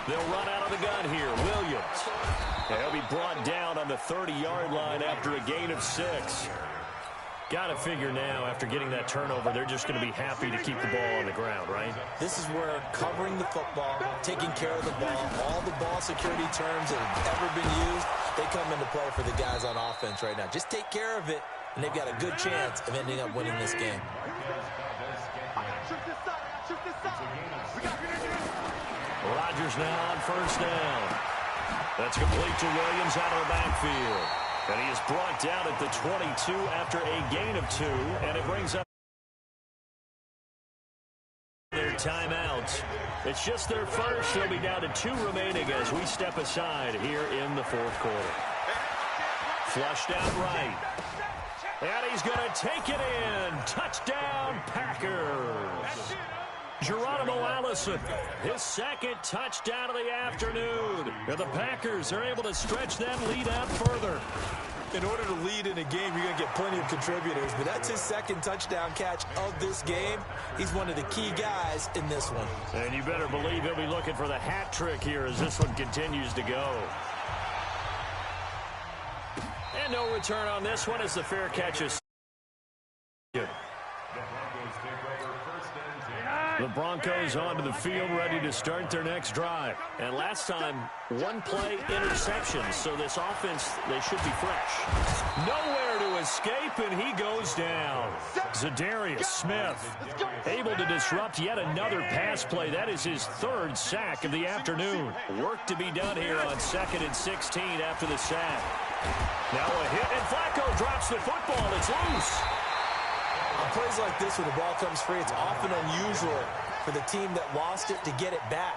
They'll run out of the gun here. Williams. He'll be brought down on the 30-yard line after a gain of 6. Got to figure now, after getting that turnover, they're just going to be happy to keep the ball on the ground, right? This is where covering the football, taking care of the ball, all the ball security terms that have ever been used, they come into play for the guys on offense right now. Just take care of it, and they've got a good chance of ending up winning this game. Rodgers now on first down. That's complete to Williams out of the backfield. And he is brought down at the 22 after a gain of 2, and it brings up their timeouts. It's just their first. They'll be down to 2 remaining as we step aside here in the fourth quarter. Flushed out right. And he's going to take it in. Touchdown, Packers. Geronimo Allison, his second touchdown of the afternoon. And the Packers are able to stretch that lead out further. In order to lead in a game, you're going to get plenty of contributors, but that's his second touchdown catch of this game. He's one of the key guys in this one. And you better believe he'll be looking for the hat trick here as this one continues to go. And no return on this one as the fair catch is good. The Broncos onto the field, ready to start their next drive. And last time, 1-play interception, so this offense, they should be fresh. Nowhere to escape, and he goes down. Zadarius Smith able to disrupt yet another pass play. That is his 3rd sack of the afternoon. Work to be done here on 2nd and 16 after the sack. Now a hit, and Flacco drops the football. It's loose. On plays like this where the ball comes free, it's often unusual for the team that lost it to get it back.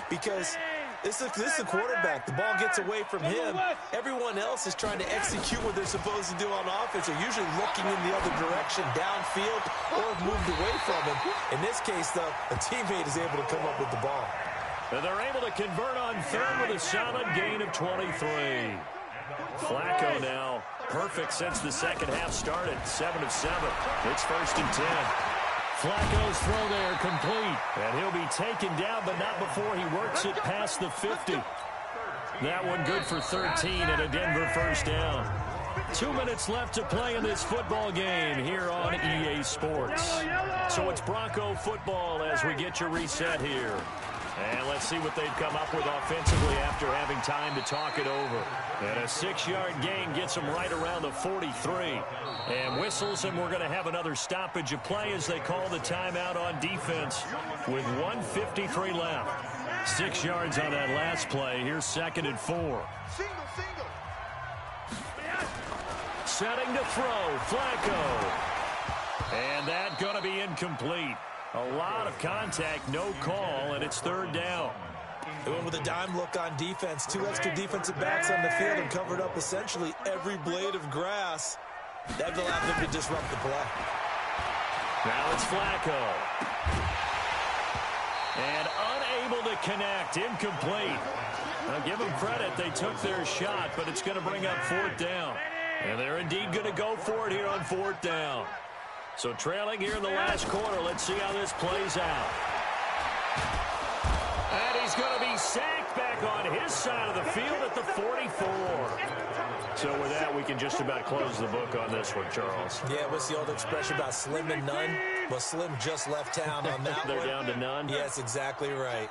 Because this is a quarterback. The ball gets away from him. Everyone else is trying to execute what they're supposed to do on offense. They're usually looking in the other direction, downfield, or have moved away from him. In this case, though, a teammate is able to come up with the ball. And they're able to convert on 3rd with a solid gain of 23. Flacco now perfect since the second half started. 7 of 7. It's 1st and 10. Flacco's throw there complete. And he'll be taken down, but not before he works it past the 50. That one good for 13 and a Denver first down. 2 minutes left to play in this football game here on EA Sports. So it's Bronco football as we get your reset here. And let's see what they've come up with offensively after having time to talk it over. And a 6-yard gain gets them right around the 43. And whistles, and we're going to have another stoppage of play as they call the timeout on defense with 1:53 left. 6 yards on that last play. Here's 2nd and 4. Setting to throw, Flacco. And that's going to be incomplete. A lot of contact, no call, and it's 3rd down. They went with a dime look on defense. 2 extra defensive backs on the field and covered up essentially every blade of grass. That will allow them to disrupt the play. Now it's Flacco. And unable to connect, incomplete. Now give them credit, they took their shot, but it's going to bring up 4th down. And they're indeed going to go for it here on 4th down. So trailing here in the last quarter, let's see how this plays out. And he's going to be sacked back on his side of the field at the 44. So with that, we can just about close the book on this one, Charles. Yeah, what's the old expression about slim and none? Well, Slim just left town on that They're one. down to none? Yes, exactly right.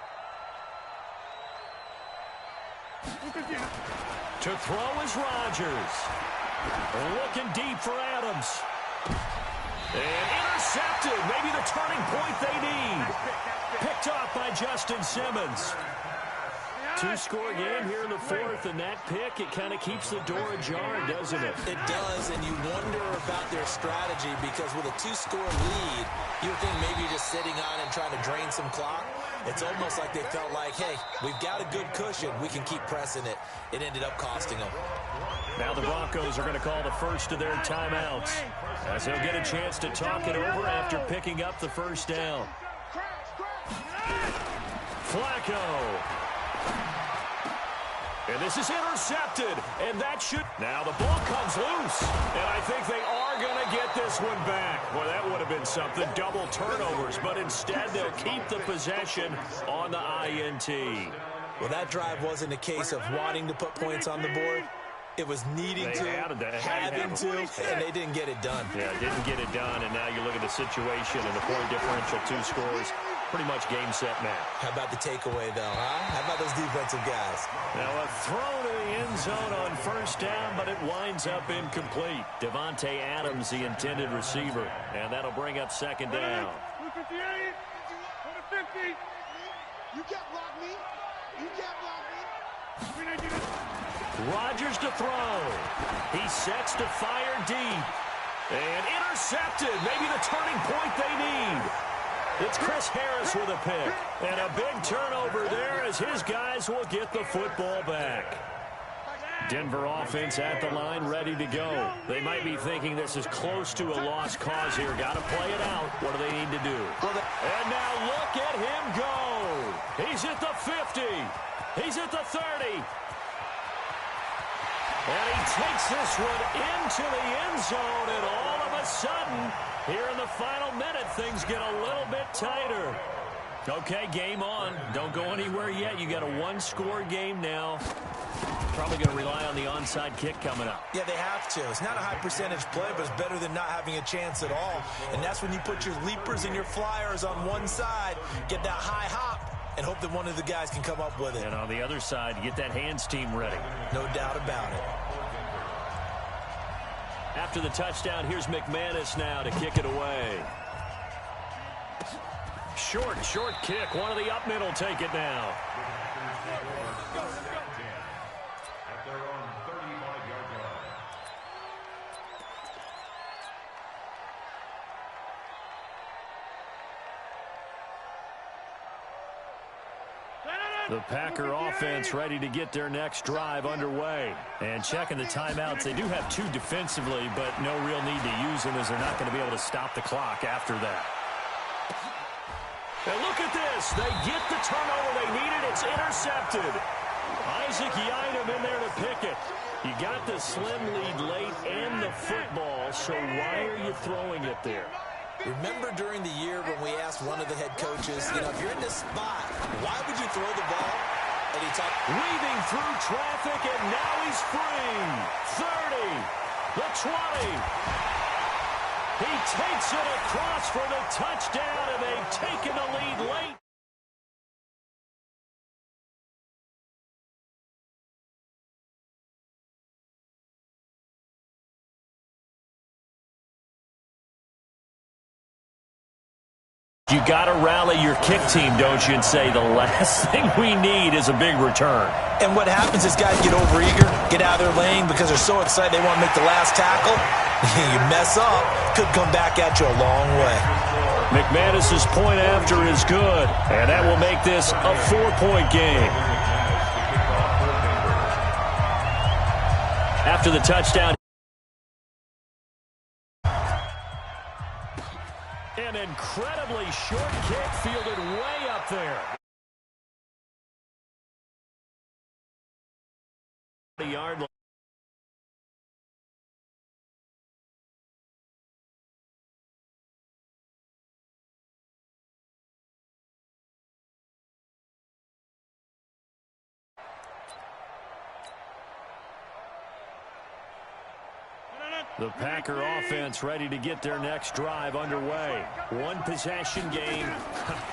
To throw is Rodgers. Looking deep for Adams. And intercepted. Maybe the turning point they need. Picked off by Justin Simmons. 2-score game here in the 4th, and that pick, it kind of keeps the door ajar, doesn't it? It does, and you wonder about their strategy because with a 2-score lead, you would think maybe you're just sitting on and trying to drain some clock. It's almost like they felt like, hey, we've got a good cushion. We can keep pressing it. It ended up costing them. Now the Broncos are going to call the first of their timeouts as they'll get a chance to talk it over after picking up the first down. Flacco. And this is intercepted, and that should... Now the ball comes loose, and I think they are going to get this one back. Well, that would have been something, double turnovers, but instead they'll keep the possession on the INT. Well, that drive wasn't a case of wanting to put points on the board. It was needing to, having to, and they didn't get it done. Yeah, didn't get it done, and now you look at the situation and the point differential, 2 scores, pretty much game, set, match. How about the takeaway, though, huh? How about those defensive guys? Now a throw to the end zone on first down, but it winds up incomplete. Devontae Adams, the intended receiver, and that'll bring up second down. 58, 50. You can't block me. You can't block me. Rodgers to throw. He sets to fire deep. And intercepted. Maybe the turning point they need. It's Chris Harris with a pick. And a big turnover there as his guys will get the football back. Denver offense at the line, ready to go. They might be thinking this is close to a lost cause here. Got to play it out. What do they need to do? And now look at him go. He's at the 50. He's at the 30. And he takes this one into the end zone, and all of a sudden, here in the final minute, things get a little bit tighter. Okay, game on. Don't go anywhere yet. You got a 1-score game now. Probably going to rely on the onside kick coming up. Yeah, they have to. It's not a high percentage play, but it's better than not having a chance at all. And that's when you put your leapers and your flyers on one side, get that high hop, and hope that one of the guys can come up with it. And on the other side, get that hands team ready. No doubt about it. After the touchdown, here's McManus now to kick it away. Short kick. One of the up mid will take it now. The Packer offense ready to get their next drive underway. And checking the timeouts, they do have 2 defensively, but no real need to use them as they're not going to be able to stop the clock after that. And look at this. They get the turnover they needed. It's intercepted. Isaac Yiadom in there to pick it. You got the slim lead late and the football, so why are you throwing it there? Remember during the year when we asked one of the head coaches, if you're in this spot, why would you throw the ball? And he talked. Weaving through traffic, and now he's free. 30, the 20. He takes it across for the touchdown, and they've taken the lead late. You got to rally your kick team, don't you, and say the last thing we need is a big return. And what happens is guys get overeager, get out of their lane because they're so excited they want to make the last tackle. You mess up, could come back at you a long way. McManus's point after is good, and that will make this a 4-point game. After the touchdown, an incredibly short kick fielded way up there. The yard line. The Packer offense ready to get their next drive underway. 1-possession game.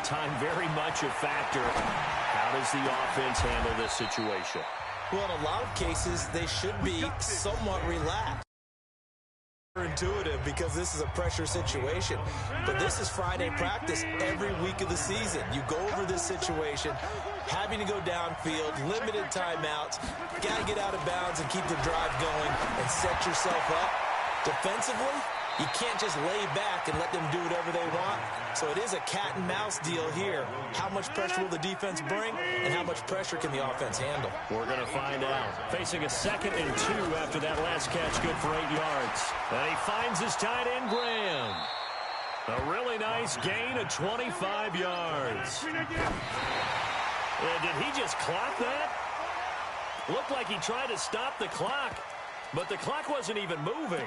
Time very much a factor. How does the offense handle this situation? Well, in a lot of cases, they should be somewhat relaxed. Intuitive because this is a pressure situation. But this is Friday practice every week of the season. You go over this situation, having to go downfield, limited timeouts, got to get out of bounds and keep the drive going and set yourself up. Defensively, you can't just lay back and let them do whatever they want. So it is a cat and mouse deal here. How much pressure will the defense bring, and how much pressure can the offense handle? We're going to find out. Facing a 2nd and 2 after that last catch, good for 8 yards. And he finds his tight end, Graham. A really nice gain of 25 yards. Did he just clock that? Looked like he tried to stop the clock, but the clock wasn't even moving.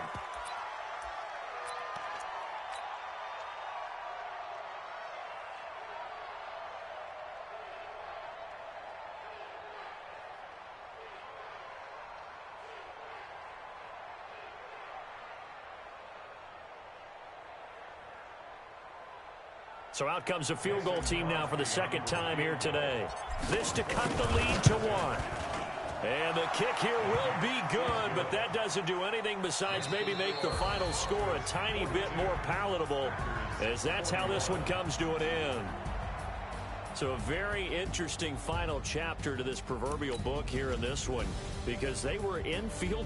So out comes a field goal team now for the second time here today. This to cut the lead to 1. And the kick here will be good, but that doesn't do anything besides maybe make the final score a tiny bit more palatable, as that's how this one comes to an end. So a very interesting final chapter to this proverbial book here in this one, because they were in field.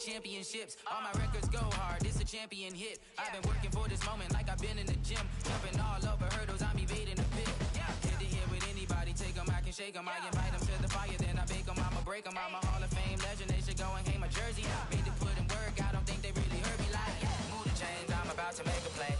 Championships, all my records go hard, this a champion hit. I've been working for this moment like I've been in the gym. Jumping all over hurdles, I'm evading the pit. Head to head with anybody, take them, I can shake them. I invite them to the fire, then I bake them, I'ma break them. I'm a Hall of Fame legend, they should go and hang my jersey. Made to put in work, I don't think they really heard me like, move the chains, I'm about to make a play.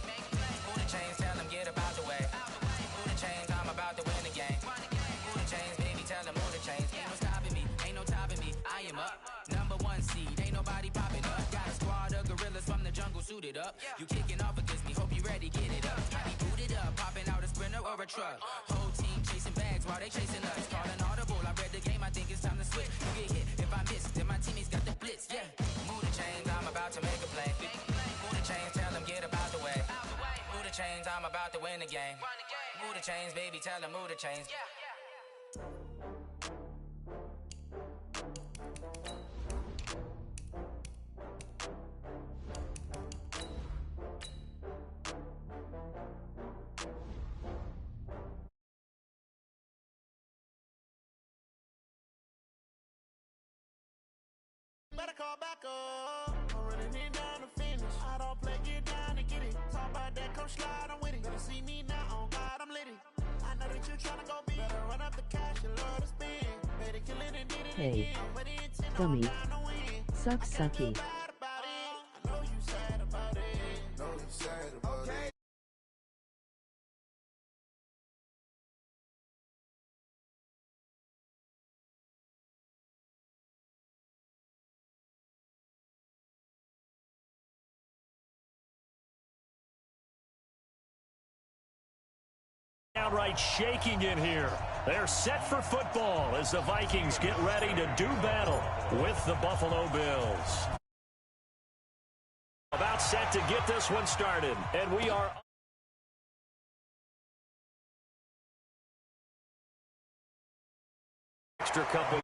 Move the chains, tell them get about the way. Move the chains, I'm about to win the game. Move the chains, baby, tell them move the chains. Ain't no stopping me, ain't no topping me, I am up. Number 1 seed, ain't nobody popping up. Got a squad of gorillas from the jungle suited up. You kicking off against me, hope you ready, get it up. I be booted up, popping out a sprinter or a truck. Whole team chasing bags while they chasing us. Calling audible, I read the game, I think it's time to switch. You get hit, if I miss, then my teammates got the blitz, yeah. Move the chains, I'm about to make a play. Move the chains, tell them get about the way. Move the chains, I'm about to win the game. Move the chains, baby, tell them move the chains. Better call back up. I'm running it down to finish. I don't play, get down to get it. Talk about that, come slide, I'm with it. Better see me now, on God, I'm lit it. I know that you tryna go big. Better run up the cash, you love to spend. Better kill it and did it again. But the intent on down to win. Suck, sucky. I know you sad about it. Know you sad about it. Outright shaking in here. They're set for football as the Vikings get ready to do battle with the Buffalo Bills. About set to get this one started, and we are extra couple.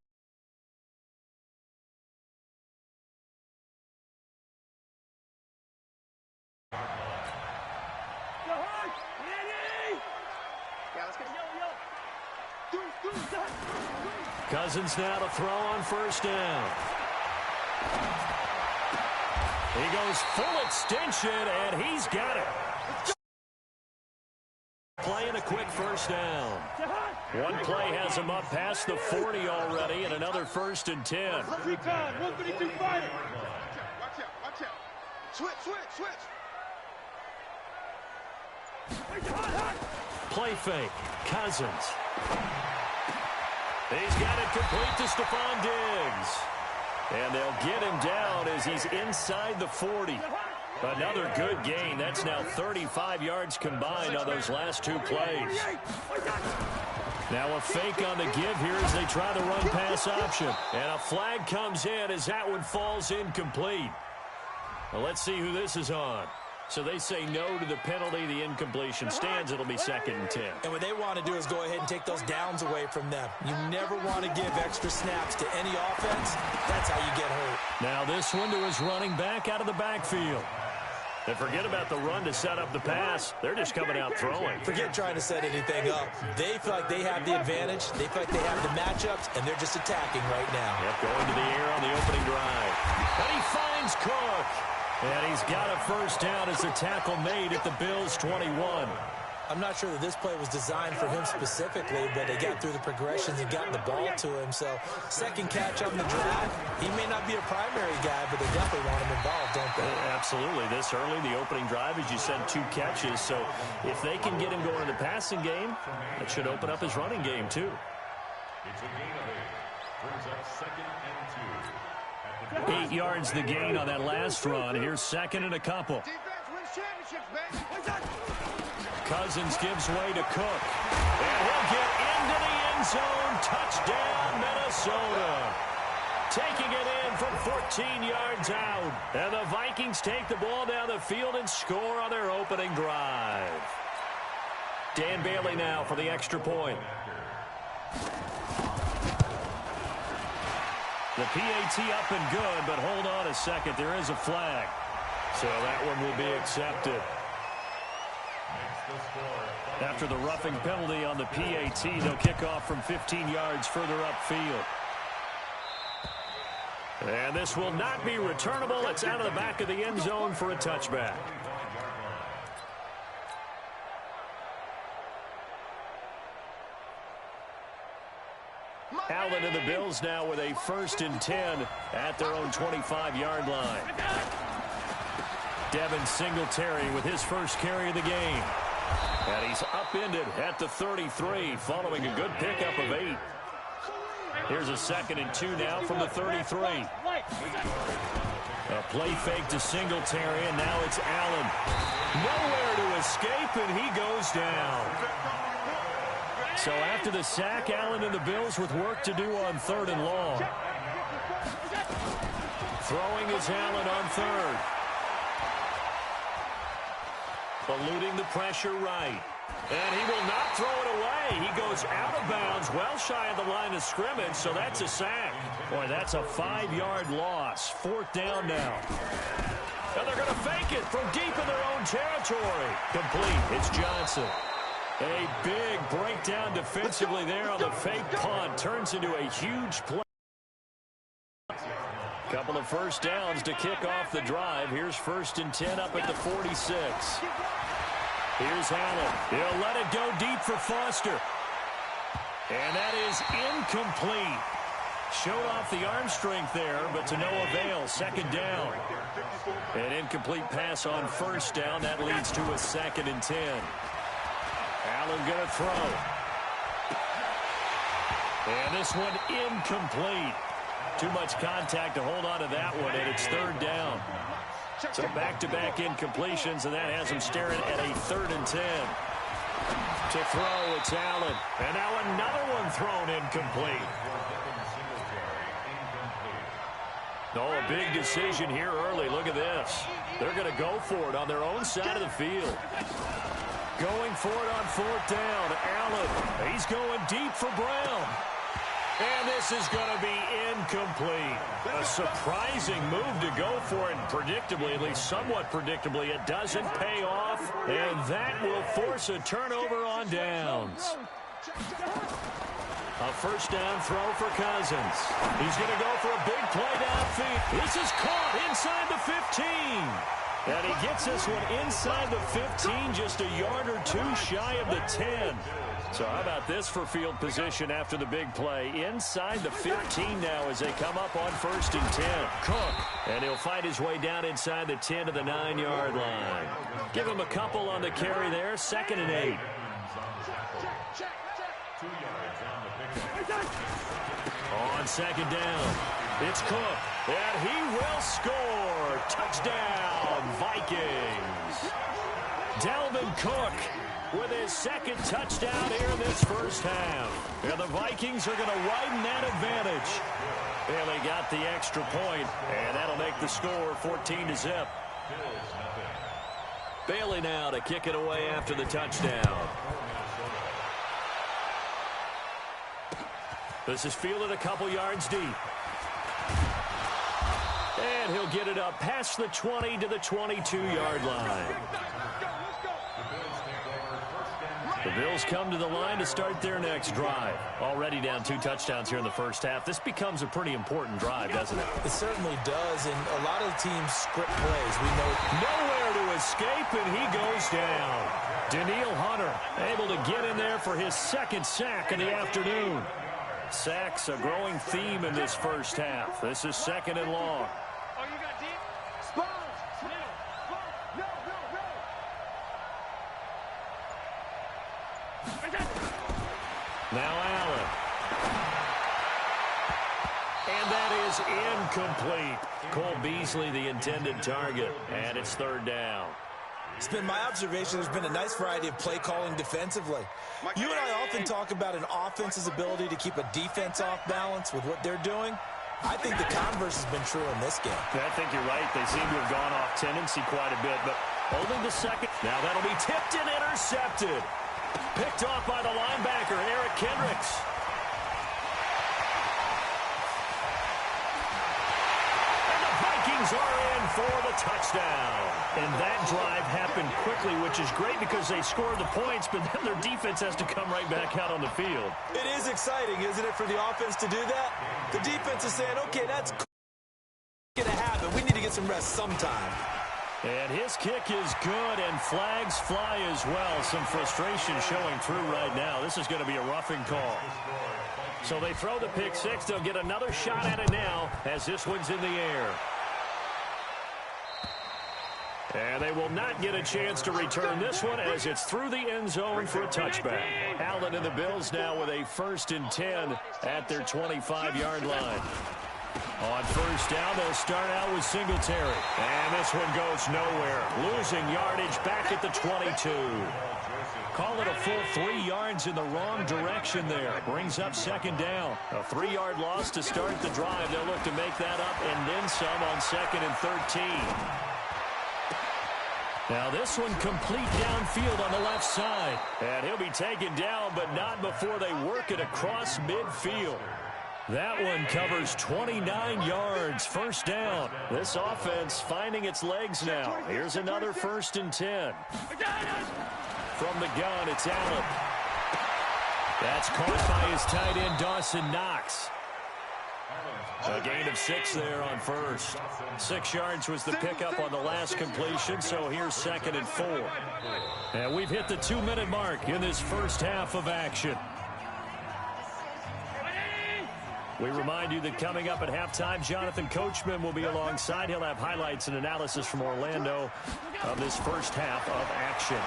Cousins now to throw on first down. He goes full extension, and he's got it. Playing a quick first down. One play has him up past the 40 already, and another 1st and 10. 132 fighter. Watch out. Switch. Play fake. Cousins. He's got it complete to Stephon Diggs. And they'll get him down as he's inside the 40. Another good gain. That's now 35 yards combined on those last 2 plays. Now a fake on the give here as they try the run pass option. And a flag comes in as that one falls incomplete. Well, let's see who this is on. So they say no to the penalty. The incompletion stands. It'll be 2nd and 10. And what they want to do is go ahead and take those downs away from them. You never want to give extra snaps to any offense. That's how you get hurt. Now this one to his running back out of the backfield. And forget about the run to set up the pass. They're just coming out throwing. Forget trying to set anything up. They feel like they have the advantage. They feel like they have the matchups, and they're just attacking right now. Yep, going to the air on the opening drive. And he finds Cook. And he's got a first down as the tackle made at the Bills' 21. I'm not sure that this play was designed for him specifically, but they got through the progressions and got the ball to him. So, second catch on the drive. He may not be a primary guy, but they definitely want him involved, don't they? Absolutely. This early, the opening drive, as you said, 2 catches. So, if they can get him going in the passing game, that should open up his running game, too. It's a gain of 8. Brings up 2nd and 2. 8 yards the gain on that last run. Here's 2nd and a couple. Defense wins championships, man. Cousins gives way to Cook. And he'll get into the end zone. Touchdown, Minnesota. Taking it in from 14 yards out. And the Vikings take the ball down the field and score on their opening drive. Dan Bailey now for the extra point. The PAT up and good, but hold on a second. There is a flag. So that one will be accepted. After the roughing penalty on the PAT, they'll kick off from 15 yards further upfield. And this will not be returnable. It's out of the back of the end zone for a touchback. Allen and the Bills now with a 1st and 10 at their own 25-yard line. Devin Singletary with his first carry of the game. And he's upended at the 33 following a good pickup of 8. Here's a 2nd and 2 now from the 33. A play fake to Singletary, and now it's Allen. Nowhere to escape, and he goes down. So after the sack, Allen and the Bills with work to do on 3rd and long. Throwing is Allen on 3rd. Eluding the pressure right. And he will not throw it away. He goes out of bounds, well shy of the line of scrimmage, so that's a sack. Boy, that's a 5-yard loss. 4th down now. And they're going to fake it from deep in their own territory. Complete. It's Johnson. A big breakdown defensively there on the fake punt. Turns into a huge play. Couple of first downs to kick off the drive. Here's 1st and 10 up at the 46. Here's Allen. He'll let it go deep for Foster. And that is incomplete. Showed off the arm strength there, but to no avail. 2nd down. An incomplete pass on 1st down. That leads to a 2nd and 10. Allen going to throw. And this one incomplete. Too much contact to hold on to that one, and it's 3rd down. So back-to-back incompletions, and that has him staring at a 3rd and 10. To throw, it's Allen. And now another one thrown incomplete. Oh, a big decision here early. Look at this. They're going to go for it on their own side of the field. Going for it on 4th down. Allen, he's going deep for Brown. And this is going to be incomplete. A surprising move to go for it. And predictably, at least somewhat predictably, it doesn't pay off. And that will force a turnover on downs. A 1st down throw for Cousins. He's going to go for a big play downfield. This is caught inside the 15. And he gets this one inside the 15, just a yard or 2 shy of the 10. So how about this for field position after the big play? Inside the 15 now as they come up on 1st and 10. Cook. And he'll find his way down inside the 10 to the 9-yard line. Give him a couple on the carry there. 2nd and 8. On 2nd down, it's Cook. And he will score. Touchdown, Vikings. Dalvin Cook with his 2nd touchdown here in this 1st half. And the Vikings are going to widen that advantage. Bailey got the extra point, and that'll make the score 14-0. Bailey now to kick it away after the touchdown. This is fielded a couple yards deep. And he'll get it up past the 20 to the 22-yard line. The Bills come to the line to start their next drive. Already down 2 touchdowns here in the first half. This becomes a pretty important drive, doesn't it? It certainly does, and a lot of the teams script plays. We know nowhere to escape, and he goes down. Danielle Hunter able to get in there for his second sack of the afternoon. Sacks a growing theme in this first half. This is 2nd and long. Oh, you got deep? Spot! No. Now Allen. And that is incomplete. Cole Beasley, the intended target, and it's 3rd down. It's been my observation there's been a nice variety of play calling defensively. You and I often talk about an offense's ability to keep a defense off balance with what they're doing. I think the converse has been true in this game. I think you're right. They seem to have gone off tendency quite a bit, but holding the second. Now that'll be tipped and intercepted. Picked off by the linebacker, Eric Kendricks. And the Vikings are in for the touchdown. And that drive happened quickly, which is great because they scored the points, but then their defense has to come right back out on the field. It is exciting, isn't it, for the offense to do that? The defense is saying, okay, that's going to happen. We need to get some rest sometime. And his kick is good, and flags fly as well. Some frustration showing through right now. This is going to be a roughing call. So they throw the pick six. They'll get another shot at it now as this one's in the air. And they will not get a chance to return this one as it's through the end zone for a touchback. Allen and the Bills now with a 1st and 10 at their 25-yard line. On 1st down, they'll start out with Singletary. And this one goes nowhere. Losing yardage back at the 22. Call it a full 3 yards in the wrong direction there. Brings up 2nd down. A 3-yard loss to start the drive. They'll look to make that up and then some on 2nd and 13. Now this one complete downfield on the left side. And he'll be taken down, but not before they work it across midfield. That one covers 29 yards. 1st down. This offense finding its legs now. Here's another 1st and 10. From the gun, it's Allen. That's caught by his tight end, Dawson Knox. A gain of 6 there on 1st. 6 yards was the pickup on the last completion, so here's 2nd and 4. And we've hit the 2-minute mark in this first half of action. We remind you that coming up at halftime, Jonathan Coachman will be alongside. He'll have highlights and analysis from Orlando of this first half of action.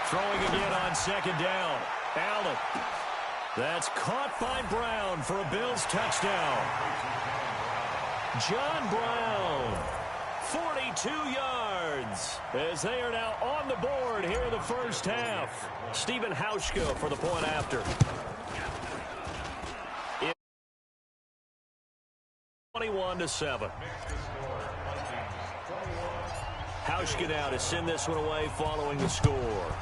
Throwing again on 2nd down. Allen. That's caught by Brown for a Bills touchdown. John Brown, 42 yards, as they are now on the board here in the first half. Stephen Hauschka for the point after. 21-7. Hauschka now to send this one away following the score.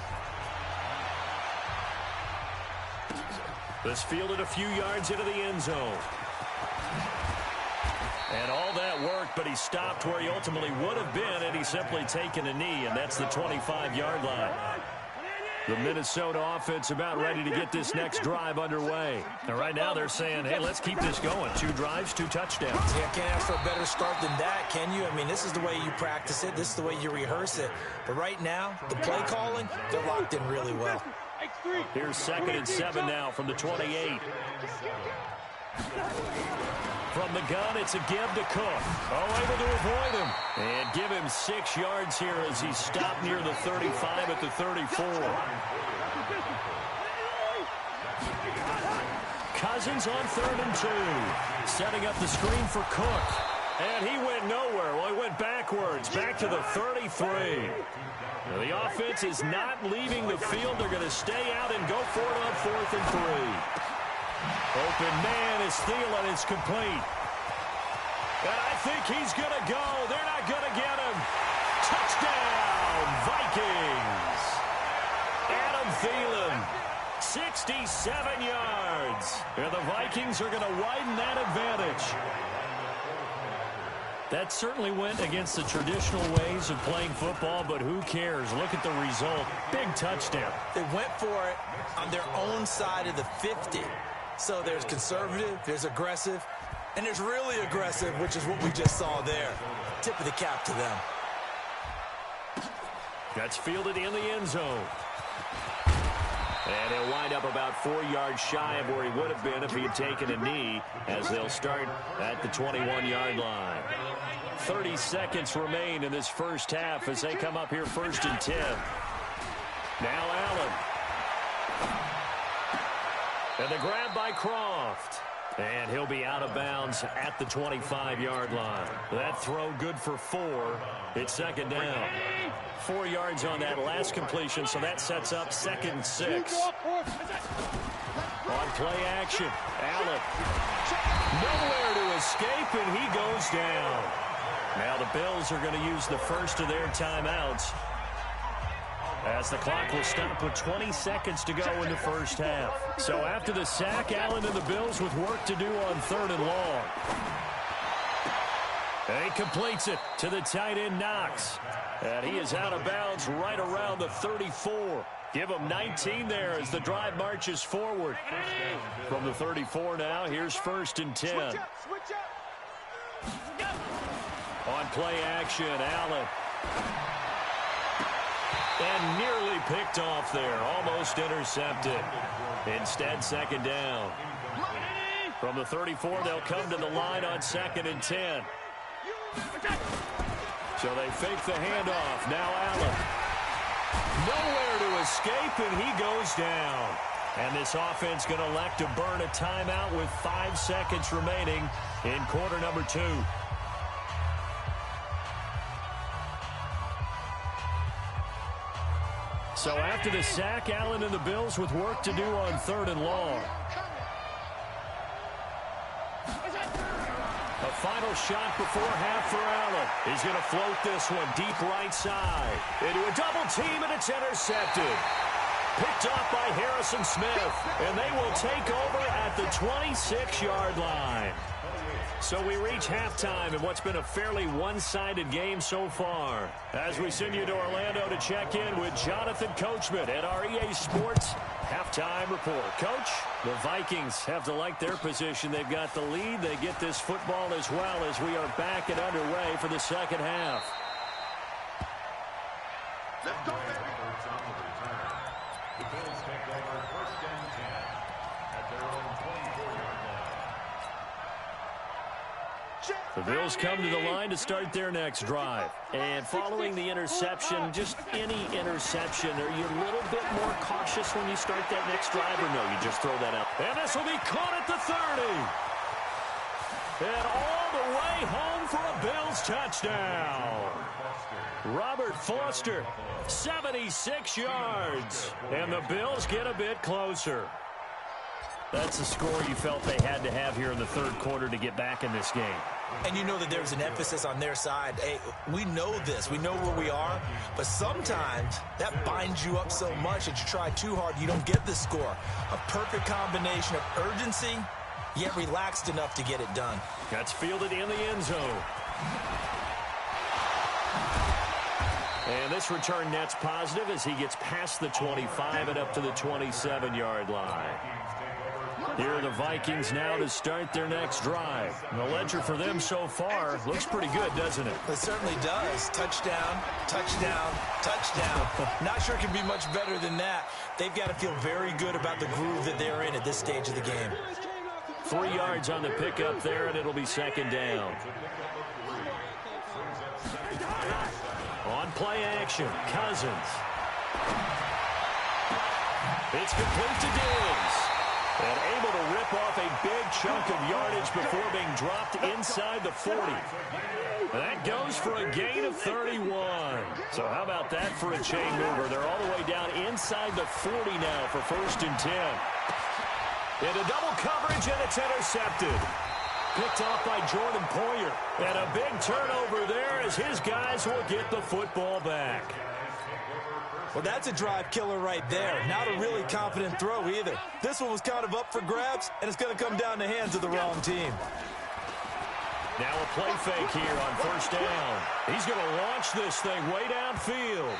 This fielded a few yards into the end zone. And all that worked, but he stopped where he ultimately would have been had he simply taken a knee, and that's the 25-yard line. The Minnesota offense about ready to get this next drive underway. And right now they're saying, hey, let's keep this going. 2 drives, 2 touchdowns. Yeah, can't ask for a better start than that, can you? I mean, this is the way you practice it. This is the way you rehearse it. But right now, the play calling, they're locked in really well. Here's 2nd and 7 now from the 28. From the gun, it's a give to Cook. Oh, able to avoid him. And give him 6 yards here as he stopped near the 35 at the 34. Cousins on 3rd and 2. Setting up the screen for Cook. And he went nowhere. Well, he went backwards, back to the 33. Now, the offense is not leaving the field. They're going to stay out and go for it on 4th and 3. Open man is Thielen. It's complete. And I think he's going to go. They're not going to get him. Touchdown, Vikings. Adam Thielen, 67 yards. And the Vikings are going to widen that advantage. That certainly went against the traditional ways of playing football, but who cares? Look at the result. Big touchdown. They went for it on their own side of the 50. So there's conservative, there's aggressive, and there's really aggressive, which is what we just saw there. Tip of the cap to them. That's fielded in the end zone. And he'll wind up about 4 yards shy of where he would have been if he had taken a knee, as they'll start at the 21-yard line. 30 seconds remain in this first half as they come up here 1st and 10. Now Allen. And the grab by Croft. And he'll be out of bounds at the 25-yard line. That throw good for 4. It's 2nd down. 4 yards on that last completion, so that sets up 2nd and 6. On play action, Allen. Nowhere to escape, and he goes down. Now the Bills are going to use the first of their timeouts, as the clock will stop with 20 seconds to go in the first half. So after the sack, Allen and the Bills with work to do on 3rd and long. And he completes it to the tight end, Knox. And he is out of bounds right around the 34. Give him 19 there as the drive marches forward. From the 34 now, here's 1st and 10. On play action, Allen. And nearly picked off there. Almost intercepted. Instead, 2nd down. From the 34, they'll come to the line on 2nd and 10. So they fake the handoff. Now Allen. Nowhere to escape, and he goes down. And this offense going to elect to burn a timeout with 5 seconds remaining in quarter number 2. So after the sack, Allen and the Bills with work to do on 3rd and long. A final shot before half for Allen. He's going to float this one deep right side. Into a double team, and it's intercepted. Picked off by Harrison Smith, and they will take over at the 26-yard line. So we reach halftime in what's been a fairly one-sided game so far. As we send you to Orlando to check in with Jonathan Coachman at our EA Sports Halftime Report. Coach, the Vikings have to like their position. They've got the lead. They get this football as well as we are back and underway for the second half. Let's go, baby. The Bills take over 1st and 10 at their own 24-yard line. The Bills come to the line to start their next drive. And following the interception, just any interception, are you a little bit more cautious when you start that next drive, or no, you just throw that out? And this will be caught at the 30. And all the way home for a Bills touchdown. Robert Foster, 76 yards. And the Bills get a bit closer. That's the score you felt they had to have here in the 3rd quarter to get back in this game. And you know that there's an emphasis on their side. Hey, we know this. We know where we are. But sometimes that binds you up so much that you try too hard, you don't get the score. A perfect combination of urgency, yet relaxed enough to get it done. That's fielded in the end zone. And this return net's positive as he gets past the 25 and up to the 27-yard line. Here are the Vikings now to start their next drive. And the ledger for them so far looks pretty good, doesn't it? It certainly does. Touchdown, touchdown, touchdown. Not sure it can be much better than that. They've got to feel very good about the groove that they're in at this stage of the game. 3 yards on the pickup there, and it'll be 2nd down. On play action, Cousins. It's complete to Diggs. And able to rip off a big chunk of yardage before being dropped inside the 40. That goes for a gain of 31. So how about that for a chain mover? They're all the way down inside the 40 now for 1st and 10. Into double coverage, and it's intercepted. Picked off by Jordan Poyer. And a big turnover there as his guys will get the football back. Well, that's a drive killer right there. Not a really confident throw either. This one was kind of up for grabs, and it's going to come down the hands of the wrong team. Now a play fake here on first down. He's going to launch this thing way downfield.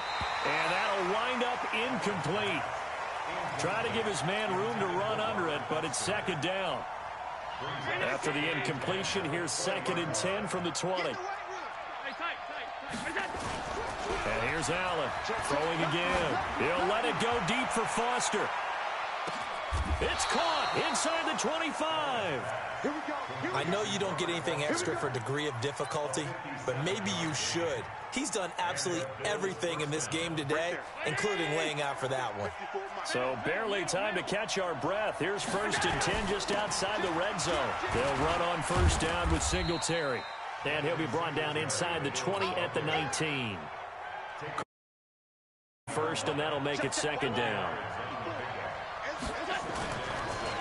And that'll wind up incomplete. Try to give his man room to run under it, but it's second down. After the incompletion, here's 2nd and 10 from the 20. And here's Allen throwing again. He'll let it go deep for Foster. It's caught inside the 25. I know you don't get anything extra for degree of difficulty, but maybe you should. He's done absolutely everything in this game today, including laying out for that one. So barely time to catch our breath. Here's 1st and 10 just outside the red zone. They'll run on first down with Singletary. And he'll be brought down inside the 20 at the 19. First, and that'll make it second down.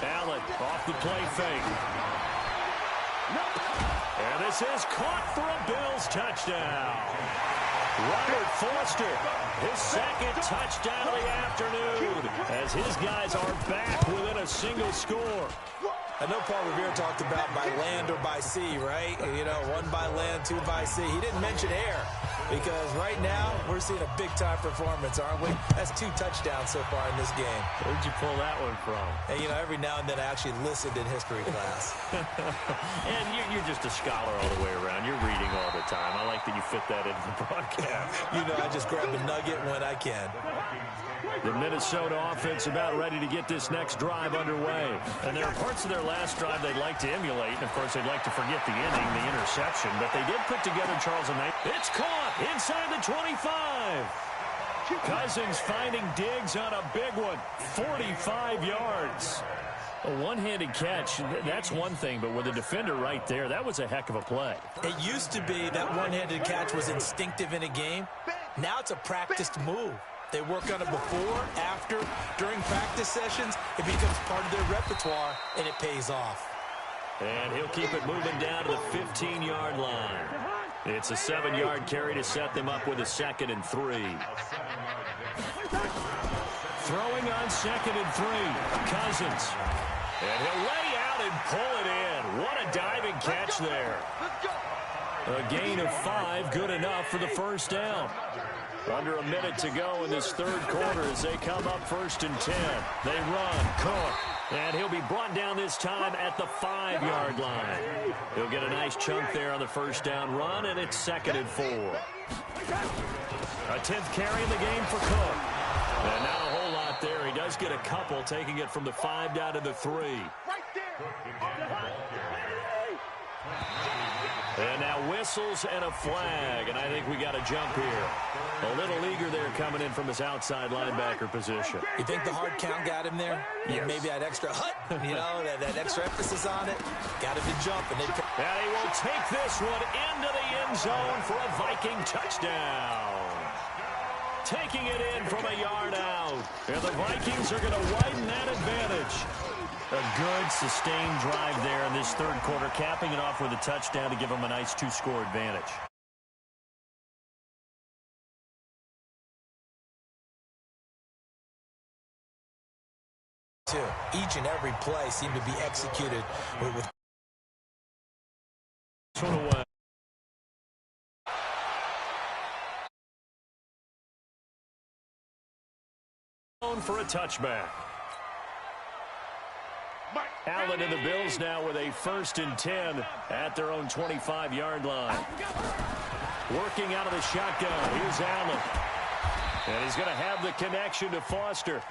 Allen off the play fake. And this is caught for a Bills touchdown. Robert Foster, his 2nd touchdown of the afternoon, as his guys are back within a single score. I know Paul Revere talked about by land or by sea, right? You know, 1 by land, 2 by sea. He didn't mention air because right now we're seeing a big-time performance, aren't we? That's 2 touchdowns so far in this game. Where'd you pull that one from? And, you know, every now and then I actually listened in history class. And you're just a scholar all the way around. You're reading all the time. I like that you fit that into the broadcast. You know, I just grab a nugget when I can. The Minnesota offense about ready to get this next drive underway. And there are parts of their last drive they'd like to emulate. And, of course, they'd like to forget the inning, the interception. But they did put together Charles and Knight. It's caught inside the 25. Cousins finding Diggs on a big one. 45 yards. A one-handed catch, that's one thing. But with a defender right there, that was a heck of a play. It used to be that one-handed catch was instinctive in a game. Now it's a practiced move. They work on it before, after, during practice sessions. It becomes part of their repertoire, and it pays off. And he'll keep it moving down to the 15-yard line. It's a 7-yard carry to set them up with a 2nd and 3. Throwing on 2nd and 3, Cousins. And he'll lay out and pull it in. What a diving catch there. A gain of 5, good enough for the first down. Under a minute to go in this 3rd quarter as they come up 1st and 10. They run, Cook, and he'll be brought down this time at the 5-yard line. He'll get a nice chunk there on the first down run, and it's 2nd and 4. A 10th carry in the game for Cook. And not a whole lot there. He does get a couple, taking it from the 5 down to the 3. And now whistles and a flag, and I think we got a jump here. A little eager there coming in from his outside linebacker position. You think the hard count got him there? Yes. Maybe that extra you know, that extra emphasis on it. Got him to jump. And he will take this one into the end zone for a Viking touchdown. Taking it in from a yard out. And the Vikings are going to widen that advantage. A good, sustained drive there in this 3rd quarter, capping it off with a touchdown to give them a nice 2-score advantage. Each and every play seemed to be executed with for a touchback. Allen and the Bills now with a 1st and 10 at their own 25-yard line. Working out of the shotgun. Here's Allen. And he's going to have the connection to Foster.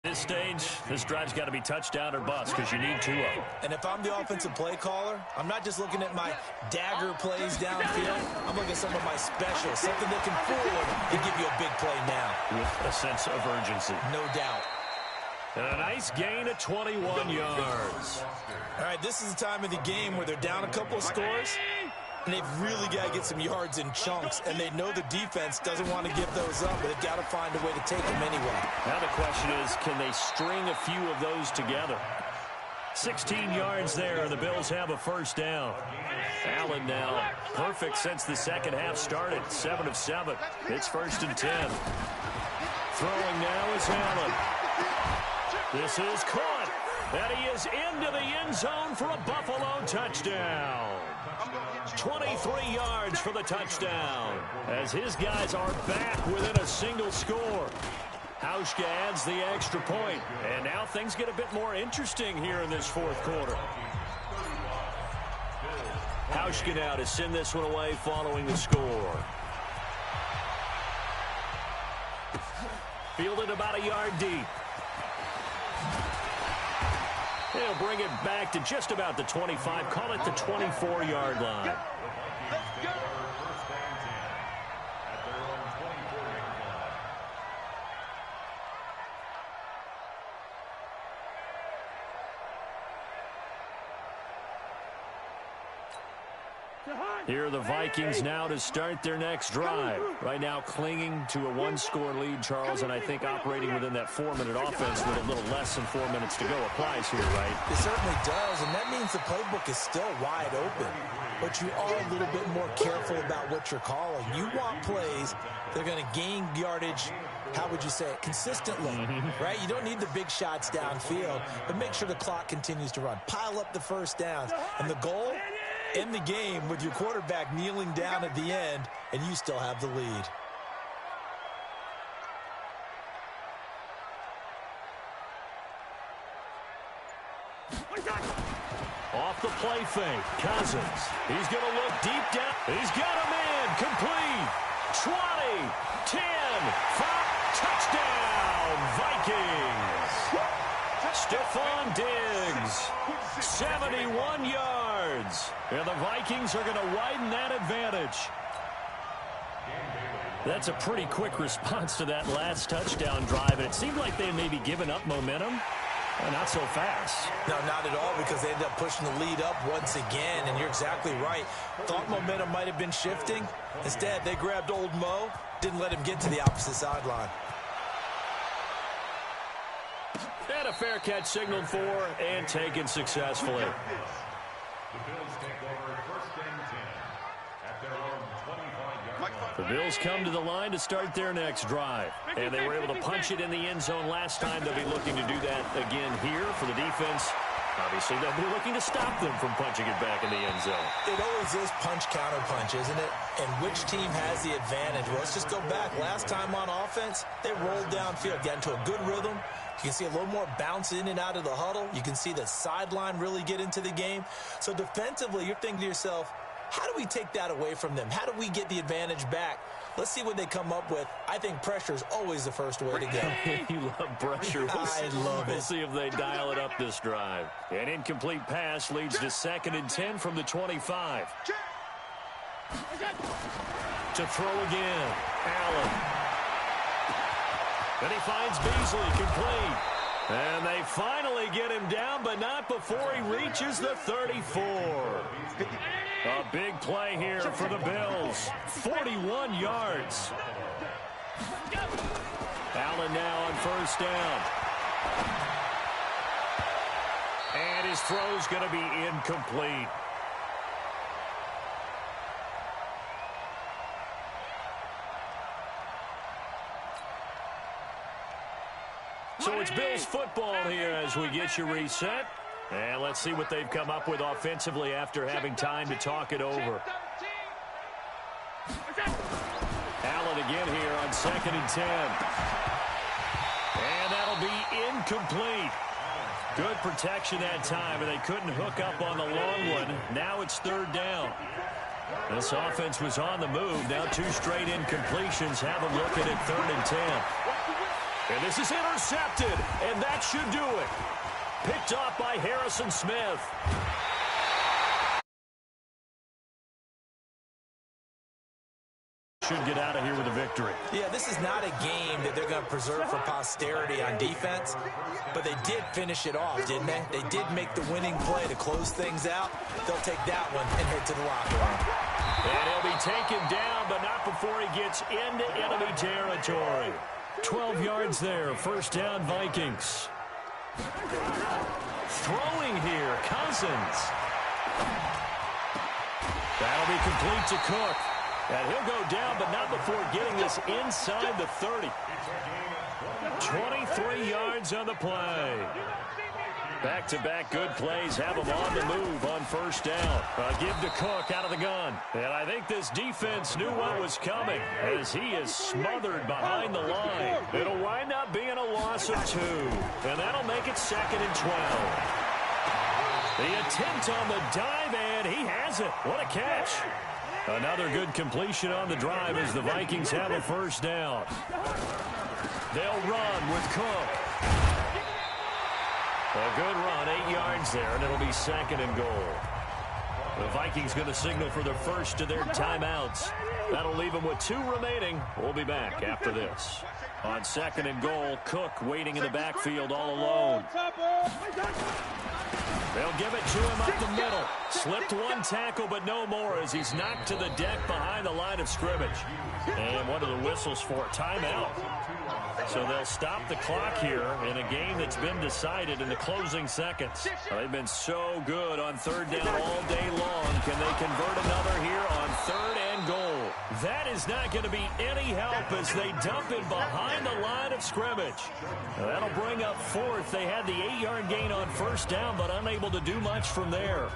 At this stage, this drive's got to be touchdown or bust because you need 2 of them. And if I'm the offensive play caller, I'm not just looking at my dagger plays downfield. I'm looking at some of my specials, something that can forward and give you a big play now. With a sense of urgency. No doubt. And a nice gain of 21 yards. All right, this is the time of the game where they're down a couple of scores, and they've really got to get some yards in chunks, and they know the defense doesn't want to give those up, but they've got to find a way to take them anyway. Now the question is, can they string a few of those together? 16 yards there, and the Bills have a first down. Allen now perfect since the second half started. 7 of 7. It's 1st and 10. Throwing now is Allen. This is caught. And he is into the end zone for a Buffalo touchdown. 23 yards for the touchdown, as his guys are back within a single score. Hauschka adds the extra point, and now things get a bit more interesting here in this fourth quarter. Hauschka now to send this one away following the score. Fielded about a yard deep. He'll bring it back to just about the 25, call it the 24-yard line. Here are the Vikings now to start their next drive. Right now clinging to a one-score lead, Charles, and I think operating within that 4-minute offense with a little less than 4 minutes to go applies here, right? It certainly does, and that means the playbook is still wide open. But you are a little bit more careful about what you're calling. You want plays that are going to gain yardage, how would you say it, consistently, right? You don't need the big shots downfield, but make sure the clock continues to run. Pile up the first downs, and the goal, end the game with your quarterback kneeling down at the end, and you still have the lead. Off the play fake, Cousins. He's going to look deep down. He's got him in. Complete. 20, 10, 5, touchdown, Vikings. Stephon Diggs, 71 yards. And the Vikings are going to widen that advantage. That's a pretty quick response to that last touchdown drive, and it seemed like they may be giving up momentum. Not so fast. No, not at all, because they ended up pushing the lead up once again, and you're exactly right. Thought momentum might have been shifting. Instead, they grabbed old Mo, didn't let him get to the opposite sideline. And a fair catch signaled for and taken successfully. The Bills take over first and 10 at their own 25-yard line. The Bills come to the line to start their next drive. And they were able to punch it in the end zone last time. They'll be looking to do that again here for the defense. Obviously, they'll be looking to stop them from punching it back in the end zone. It always is punch-counter-punch, isn't it? And which team has the advantage? Well, let's just go back. Last time on offense, they rolled downfield, got into a good rhythm. You can see a little more bounce in and out of the huddle. You can see the sideline really get into the game. So defensively, you're thinking to yourself, how do we take that away from them? How do we get the advantage back? Let's see what they come up with. I think pressure is always the first way to go. You love pressure. I love it. We'll see if they dial it up this drive. An incomplete pass leads to 2nd and 10 from the 25. To throw again. Allen. Then he finds Beasley complete. And they finally get him down, but not before he reaches the 34. A big play here for the Bills. 41 yards. Allen now on first down. And his throw's going to be incomplete. So it's Bills football here as we get you reset. And let's see what they've come up with offensively after having time to talk it over. Allen again here on 2nd and 10. And that'll be incomplete. Good protection that time, and they couldn't hook up on the long one. Now it's 3rd down. This offense was on the move. Now 2 straight incompletions. Have a look at it, 3rd and 10. And this is intercepted, and that should do it. Picked off by Harrison Smith. Should get out of here with a victory. Yeah, this is not a game that they're going to preserve for posterity on defense, but they did finish it off, didn't they? They did make the winning play to close things out. They'll take that one and head to the locker room. And he'll be taken down, but not before he gets into enemy territory. 12 yards there, 1st down Vikings. Throwing here, Cousins. That'll be complete to Cook. And he'll go down, but not before getting this inside the 30. 23 yards on the play. Back-to-back good plays have them on the move on first down. Give to Cook out of the gun. And I think this defense knew what was coming as he is smothered behind the line. It'll wind up being a loss of 2. And that'll make it 2nd and 12. The attempt on the dive, and he has it. What a catch. Another good completion on the drive as the Vikings have a first down. They'll run with Cook. A good run, 8 yards there, and it'll be 2nd and goal. The Vikings going to signal for their first of their timeouts. That'll leave them with 2 remaining. We'll be back after this. On 2nd and goal, Cook waiting in the backfield all alone. They'll give it to him up the middle. Slipped 1 tackle, but no more as he's knocked to the deck behind the line of scrimmage. And what are the whistles for? Timeout. So they'll stop the clock here in a game that's been decided in the closing seconds. They've been so good on 3rd down all day long. Can they convert another here on 3rd and goal? That is not going to be any help as they dump it behind the line of scrimmage. That'll bring up 4th. They had the 8-yard gain on 1st down, but unable to do much from there.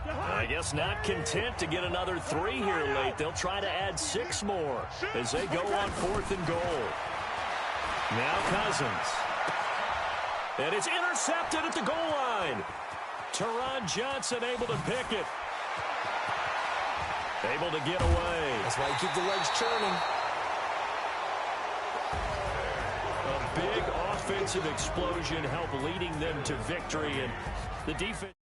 I guess not content to get another 3 here late. They'll try to add 6 more as they go on 4th and goal. Now Cousins. And it's intercepted at the goal line. Teron Johnson able to pick it. Able to get away. That's why you keep the legs churning. A big offensive explosion helped leading them to victory, and the defense